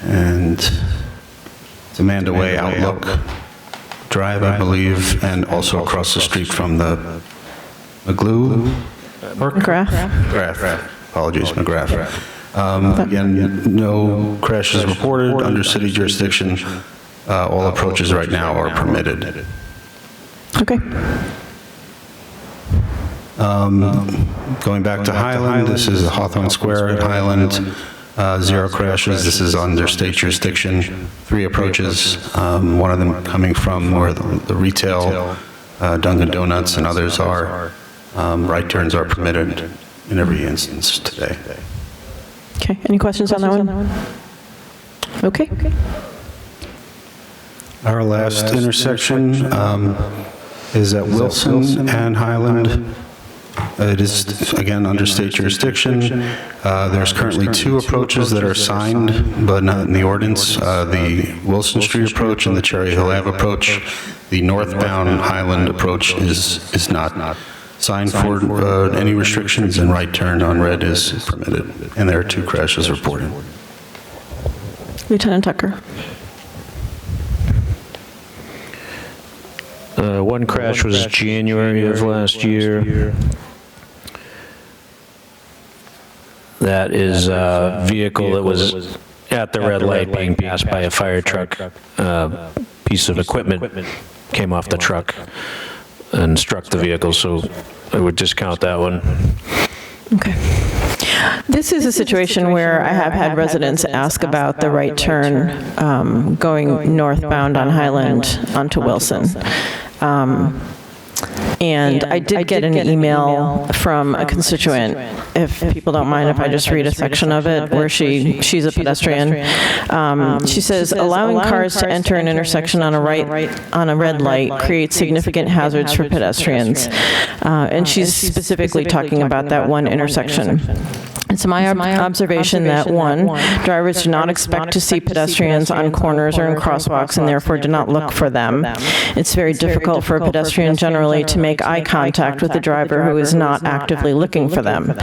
and Amanda Way Outlook Drive, I believe, and also across the street from the McGrath. Apologies, McGrath. Again, no crashes reported under city jurisdiction. All approaches right now are permitted. Okay. Going back to Highland, this is Hawthorne Square at Highland. 0 crashes. This is under state jurisdiction. 3 approaches, one of them coming from where the retail, Dunkin' Donuts and others are. Right turns are permitted in every instance today. Okay, any questions on that one? Okay. Our last intersection is at Wilson and Highland. It is, again, under state jurisdiction. There's currently 2 approaches that are signed, but not in the ordinance. The Wilson Street approach and the Cherry Hill Ave approach. The northbound Highland approach is not signed for any restrictions, and right turn on red is permitted. And there are 2 crashes reported. Lieutenant Tucker. One crash was January of last year. That is a vehicle that was at the red light being passed by a fire truck. Piece of equipment came off the truck and struck the vehicle, so I would discount that one. Okay. This is a situation where I have had residents ask about the right turn going northbound on Highland onto Wilson. And I did get an email from a constituent, if people don't mind if I just read a section of it, where she's a pedestrian. She says, allowing cars to enter an intersection on a red light creates significant hazards for pedestrians. And she's specifically talking about that one intersection. It's my observation that, one, drivers do not expect to see pedestrians on corners or in crosswalks and therefore do not look for them. It's very difficult for a pedestrian generally to make eye contact with the driver who is not actively looking for them.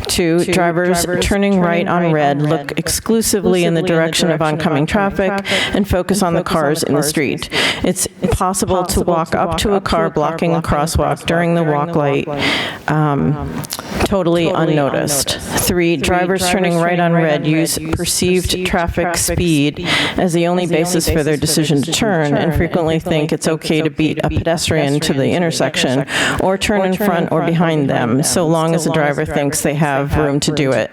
Two, drivers turning right on red look exclusively in the direction of oncoming traffic and focus on the cars in the street. It's possible to walk up to a car blocking a crosswalk during the walk light totally unnoticed. Three, drivers turning right on red use perceived traffic speed as the only basis for their decision to turn and frequently think it's okay to beat a pedestrian to the intersection or turn in front or behind them, so long as the driver thinks they have room to do it.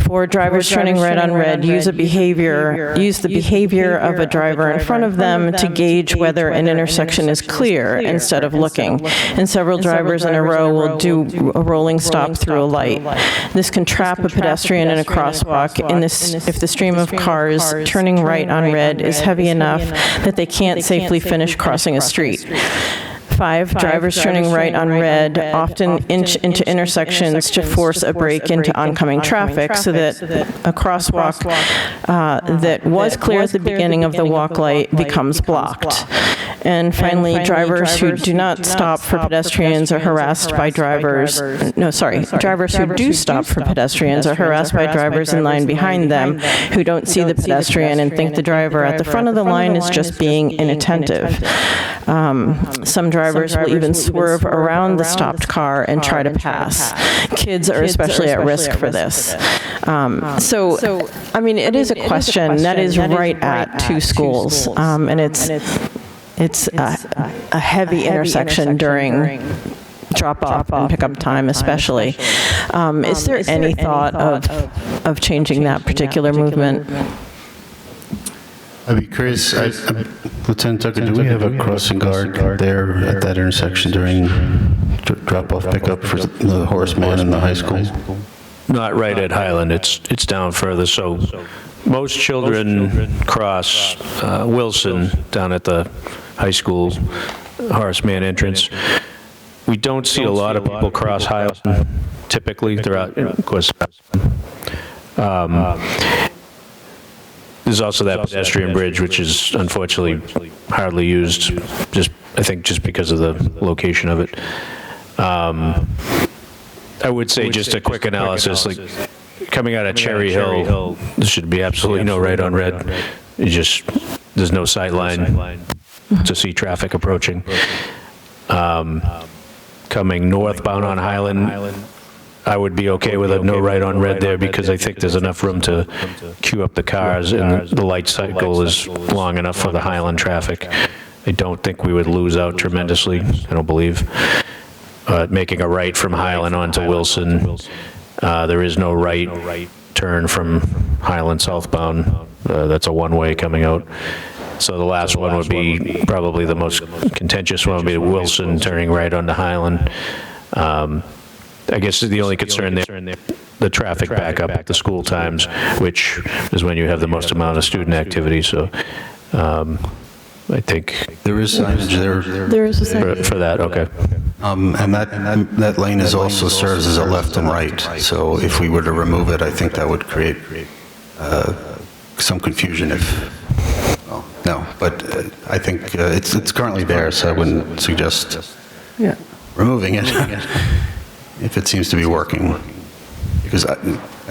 For drivers turning right on red, use the behavior of a driver in front of them to gauge whether an intersection is clear instead of looking. And several drivers in a row will do a rolling stop through a light. This can trap a pedestrian in a crosswalk if the stream of cars turning right on red is heavy enough that they can't safely finish crossing a street. Five, drivers turning right on red often inch into intersections to force a break into oncoming traffic so that a crosswalk that was clear at the beginning of the walk light becomes blocked. And finally, drivers who do not stop for pedestrians are harassed by drivers who do stop for pedestrians are harassed by drivers in line behind them who don't see the pedestrian and think the driver at the front of the line is just being inattentive. Some drivers will even swerve around the stopped car and try to pass. Kids are especially at risk for this. So, I mean, it is a question that is right at two schools, and it's a heavy intersection during drop-off and pickup time especially. Is there any thought of changing that particular movement? I'd be curious, Lieutenant Tucker, do we have a crossing guard there at that intersection during drop-off pickup for the Horseman and the high school? Not right at Highland, it's down further, so most children cross Wilson down at the high school Horace Mann entrance. We don't see a lot of people cross Highland typically throughout, of course. There's also that pedestrian bridge, which is unfortunately hardly used, I think just because of the location of it. I would say just a quick analysis, like coming out of Cherry Hill, there should be absolutely no right on red. There's no sight line to see traffic approaching. Coming northbound on Highland, I would be okay with a no right on red there because I think there's enough room to queue up the cars and the light cycle is long enough for the Highland traffic. I don't think we would lose out tremendously, I don't believe. Making a right from Highland onto Wilson, there is no right turn from Highland southbound. That's a one-way coming out. So the last one would be probably the most contentious one would be Wilson turning right onto Highland. I guess the only concern there, the traffic backup at the school times, which is when you have the most amount of student activity. So I think there is signage there. There is a signage for that. Okay. And that lane is also serves as a left and right. So if we were to remove it, I think that would create some confusion. No, but I think it's currently there, so I wouldn't suggest removing it. If it seems to be working, because I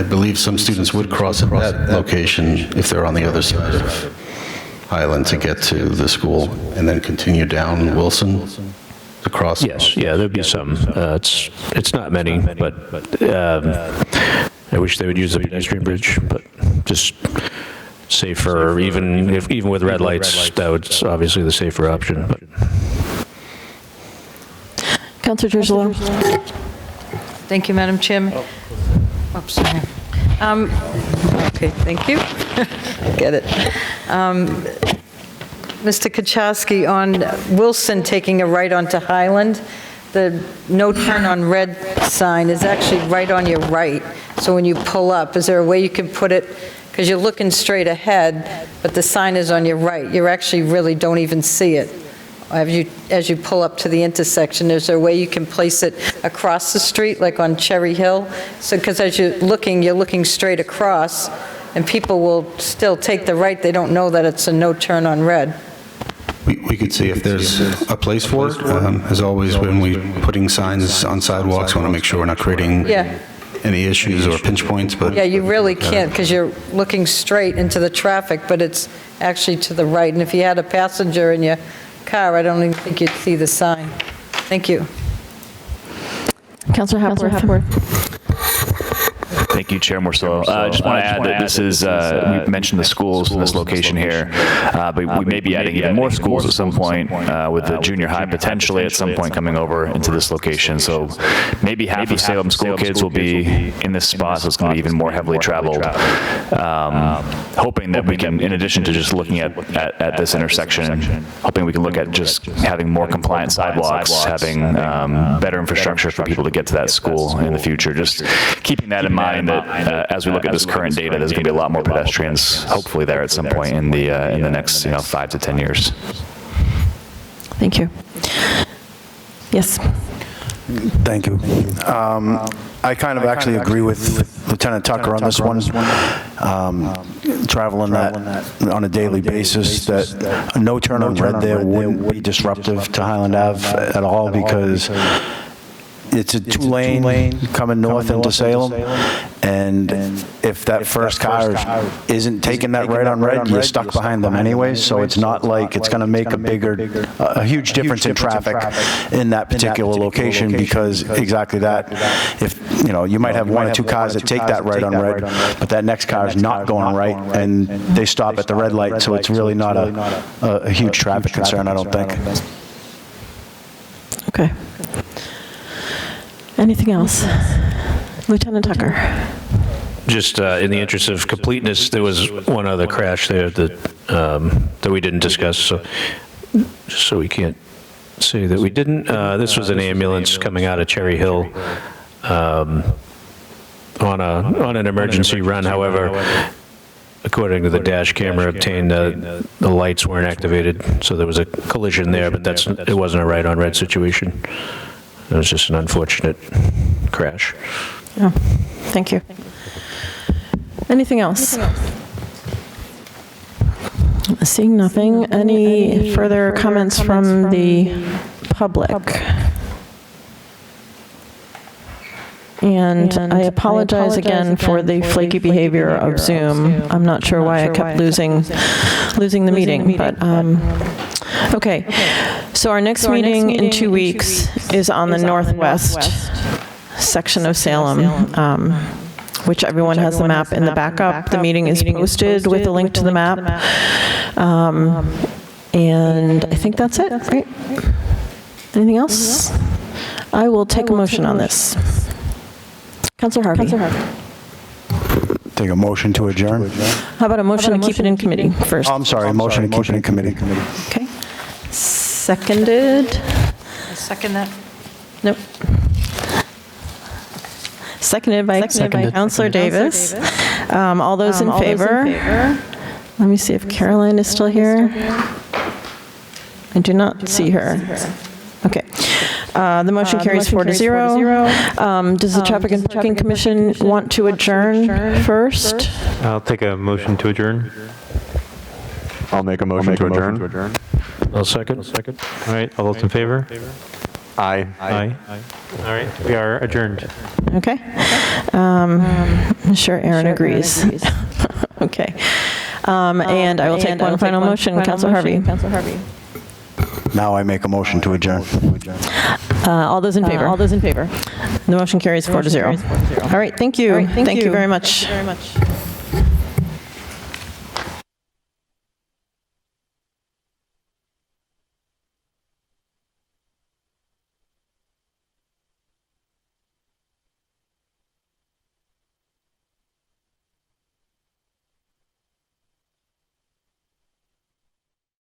believe some students would cross at that location if they're on the other side of Highland to get to the school and then continue down Wilson to cross. Yes, yeah, there'd be some. It's not many, but I wish they would use the pedestrian bridge, but just safer, even with red lights, that was obviously the safer option. But. Councilor Trujillo. Thank you, Madam Chairman. Oops, sorry. Okay, thank you. Get it. Mr. Kuchowski, on Wilson taking a right onto Highland, the no turn on red sign is actually right on your right. So when you pull up, is there a way you can put it, because you're looking straight ahead, but the sign is on your right. You actually really don't even see it as you pull up to the intersection, is there a way you can place it across the street, like on Cherry Hill? So, because as you're looking straight across, and people will still take the right, they don't know that it's a no turn on red. We could see if there's a place for it. As always, when we're putting signs on sidewalks, we want to make sure we're not creating Yeah. any issues or pinch points, but... Yeah, you really can't, because you're looking straight into the traffic, but it's actually to the right. And if you had a passenger in your car, I don't even think you'd see the sign. Thank you. Councilor Hepworth. Thank you, Chair Morsello. I just want to add that this is, we mentioned the schools in this location here, but we may be adding even more schools at some point with the junior high potentially at some point coming over into this location. So maybe half of Salem school kids will be in this spot, so it's going to be even more heavily traveled. Hoping that we can, in addition to just looking at this intersection, hoping we can look at just having more compliant sidewalks, having better infrastructure for people to get to that school in the future. Just keeping that in mind that as we look at this current data, there's going to be a lot more pedestrians, hopefully there at some point in the next 5 to 10 years. Thank you. Yes. Thank you. I kind of actually agree with Lieutenant Tucker on this one. Traveling that on a daily basis, that a no turn on red there wouldn't be disruptive to Highland Ave at all, because it's a two-lane coming north into Salem, and if that first car isn't taking that right on red, you're stuck behind them anyways, so it's not like it's going to make a huge difference in traffic in that particular location, because exactly that, if, you might have one or two cars that take that right on red, but that next car is not going right, and they stop at the red light, so it's really not a huge traffic concern, I don't think. Okay. Anything else? Lieutenant Tucker. Just in the interest of completeness, there was one other crash there that we didn't discuss, so just so we can't say that we didn't. This was an ambulance coming out of Cherry Hill on an emergency run. However, according to the dash camera obtained, the lights weren't activated, so there was a collision there, but it wasn't a right-on red situation. It was just an unfortunate crash. Oh, thank you. Anything else? Seeing nothing. Any further comments from the public? And I apologize again for the flaky behavior of Zoom. I'm not sure why I kept losing the meeting, but okay. So our next meeting in 2 weeks is on the northwest section of Salem, which everyone has the map in the backup. The meeting is posted with a link to the map. And I think that's it, right? Anything else? I will take a motion on this. Councilor Harvey. Take a motion to adjourn. How about a motion to keep it in committee first? Oh, I'm sorry, a motion to keep it in committee. Okay. Seconded. I second that. Nope. Seconded by Councilor Davis. All those in favor? Let me see if Caroline is still here. I do not see her. Okay. The motion carries 4-0. Does the Traffic and Parking Commission want to adjourn first? I'll take a motion to adjourn. I'll make a motion to adjourn. I'll second. All right, all those in favor? Aye. Aye. All right, we are adjourned. Okay. I'm sure Aaron agrees. Okay. And I will take one final motion. Councilor Harvey. Now I make a motion to adjourn. All those in favor? All those in favor. The motion carries 4-0. All right, thank you. Thank you very much.